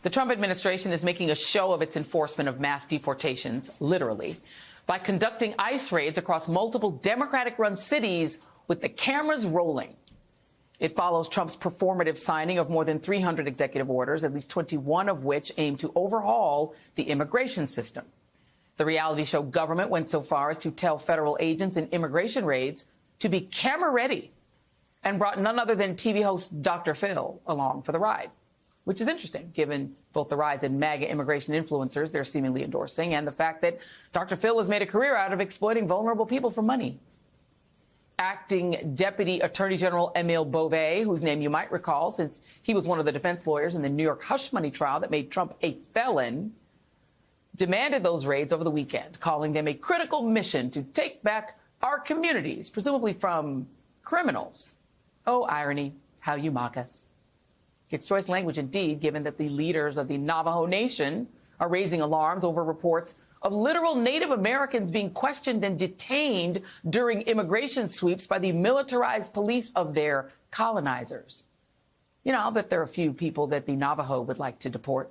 The Trump administration is making a show of its enforcement of mass deportations, literally, by conducting ICE raids across multiple Democratic-run cities with the cameras rolling. It follows Trump's performative signing of more than 300 executive orders, at least 21 of which aim to overhaul the immigration system. The reality show Government went so far as to tell federal agents in immigration raids to be camera ready and brought none other than TV host Dr. Phil along for the ride, which is interesting given both the rise in MAGA immigration influencers they're seemingly endorsing and the fact that Dr. Phil has made a career out of exploiting vulnerable people for money. Acting Deputy Attorney General Emil Beauvais, whose name you might recall since he was one of the defense lawyers in the New York hush money trial that made Trump a felon, demanded those raids over the weekend, calling them a critical mission to take back our communities, presumably from criminals. Oh, irony, how you mock us. It's choice language indeed, given that the leaders of the Navajo Nation are raising alarms over reports of literal Native Americans being questioned and detained during immigration sweeps by the militarized police of their colonizers. You know, I'll bet there are a few people that the Navajo would like to deport.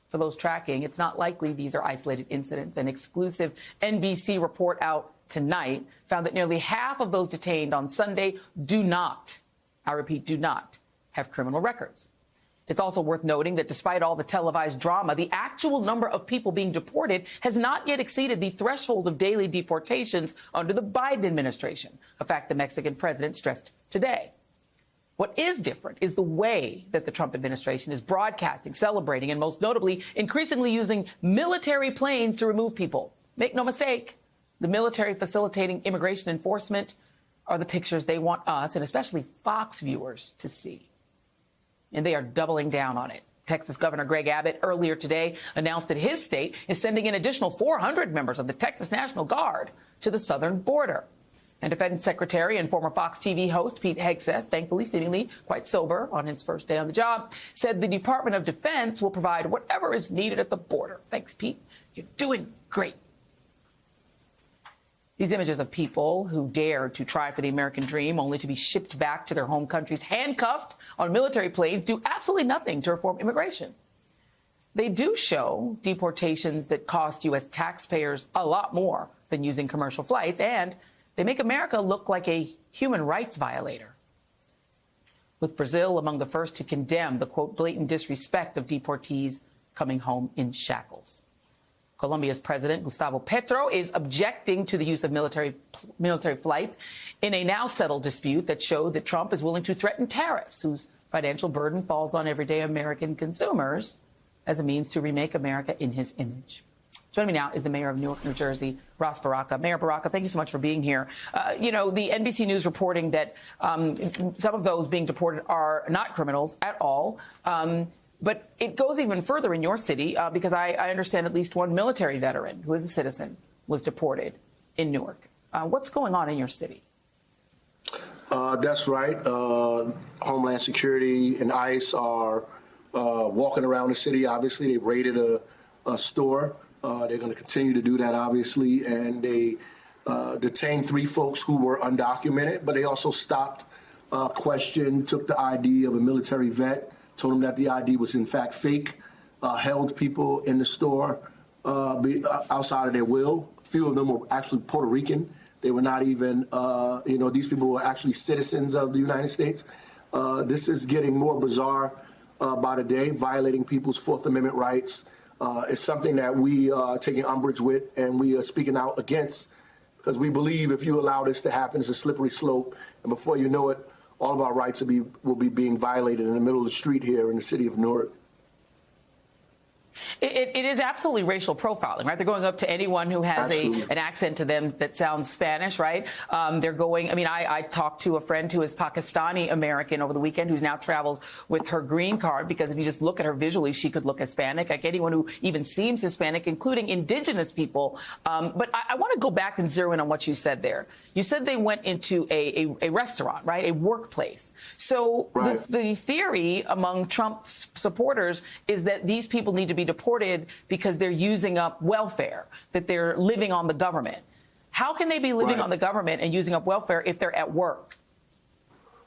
For those tracking, it's not likely these are isolated incidents. An exclusive NBC report out tonight found that nearly half of those detained on Sunday do not, I repeat, do not have criminal records. It's also worth noting that despite all the televised drama, the actual number of people being deported has not yet exceeded the threshold of daily deportations under the Biden administration, a fact the Mexican president stressed today. What is different is the way that the Trump administration is broadcasting, celebrating, and most notably, increasingly using military planes to remove people. Make no mistake, the military facilitating immigration enforcement are the pictures they want us, and especially Fox viewers, to see. And they are doubling down on it. Texas Governor Greg Abbott earlier today announced that his state is sending an additional 400 members of the Texas National Guard to the southern border. And Defense Secretary and former Fox TV host Pete Hegseth, thankfully seemingly quite sober on his first day on the job, said the Department of Defense will provide whatever is needed at the border. Thanks, Pete. You're doing great. These images of people who dared to try for the American dream only to be shipped back to their home countries handcuffed on military planes do absolutely nothing to reform immigration. They do show deportations that cost U.S. taxpayers a lot more than using commercial flights, and they make America look like a human rights violator. With Brazil among the first to condemn the, quote, blatant disrespect of deportees coming home in shackles. Colombia's President Gustavo Petro is objecting to the use of military flights in a now settled dispute that showed that Trump is willing to threaten tariffs, whose financial burden falls on everyday American consumers, as a means to remake America in his image. Joining me now is the mayor of Newark, New Jersey, Ras Baraka. Mayor Baraka, thank you so much for being here. You know, the NBC News reporting that some of those being deported are not criminals at all. But it goes even further in your city because I understand at least one military veteran who is a citizen was deported in Newark. What's going on in your city? That's right. Homeland Security and ICE are walking around the city. Obviously, they raided a store. They're going to continue to do that, obviously. And they detained 3 folks who were undocumented, but they also stopped, questioned, took the ID of a military vet, told them that the ID was in fact fake, held people in the store outside of their will. A few of them were actually Puerto Rican. They were not even, these people were actually citizens of the United States. This is getting more bizarre by the day, violating people's Fourth Amendment rights. It's something that we are taking umbrage with and we are speaking out against because we believe if you allow this to happen, it's a slippery slope. And before you know it, all of our rights will be being violated in the middle of the street here in the city of Newark. It is absolutely racial profiling, right? They're going up to anyone who has an accent to them that sounds Spanish, right? They're going, I mean, I talked to a friend who is Pakistani American over the weekend who's now travels with her green card because if you just look at her visually, she could look Hispanic, like anyone who even seems Hispanic, including indigenous people. But I want to go back and zero in on what you said there. You said they went into a restaurant, right? A workplace. So right. The theory among Trump supporters is that these people need to be deported because they're using up welfare, that they're living on the government. How can they be living on the government and using up welfare if they're at work?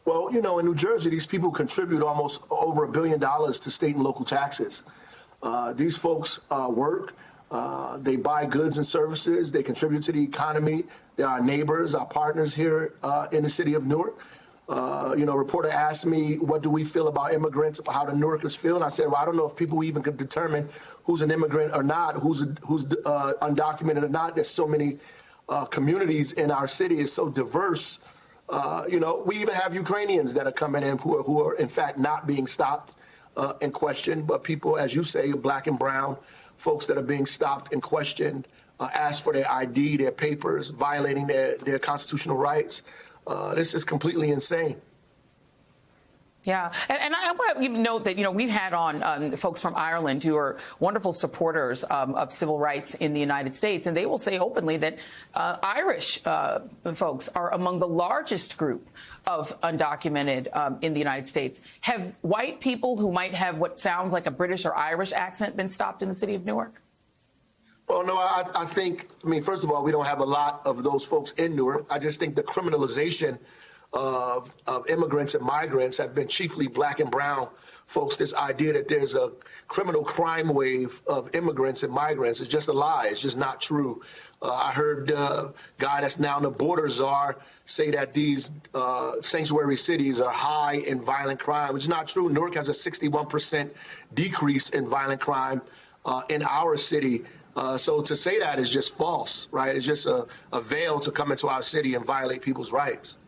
Well, in New Jersey, these people contribute almost over $1 billion to state and local taxes. These folks work. They buy goods and services. They contribute to the economy. They're our neighbors, our partners here in the city of Newark. A reporter asked me, what do we feel about immigrants, how the Newarkers feel? And I said, well, I don't know if people even could determine who's an immigrant or not, who's undocumented or not. There's so many communities in our city. It's so diverse. We even have Ukrainians that are coming in who are in fact not being stopped and questioned, but people, as you say, black and brown folks that are being stopped and questioned, asked for their ID, their papers, violating their constitutional rights. This is completely insane. Yeah, and I want to note that, we've had on folks from Ireland who are wonderful supporters of civil rights in the United States, and they will say openly that Irish folks are among the largest group of undocumented in the United States. Have white people who might have what sounds like a British or Irish accent been stopped in the city of Newark? Well, no, I think, first of all, we don't have a lot of those folks in Newark. I just think the criminalization of immigrants and migrants have been chiefly black and brown folks. This idea that there's a criminal crime wave of immigrants and migrants is just a lie. It's just not true. I heard a guy that's now the border czar say that these sanctuary cities are high in violent crime. It's not true. Newark has a 61% decrease in violent crime in our city. So to say that is just false, right? It's just a veil to come into our city and violate people's rights.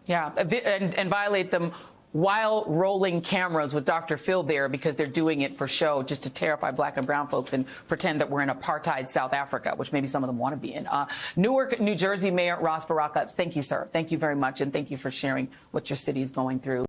Yeah, and violate them while rolling cameras with Dr. Phil there, because they're doing it for show, just to terrify black and brown folks and pretend that we're in apartheid South Africa, which maybe some of them want to be in. Newark, New Jersey Mayor Ras Baraka, thank you, sir. Thank you very much, and thank you for sharing what your city is going through.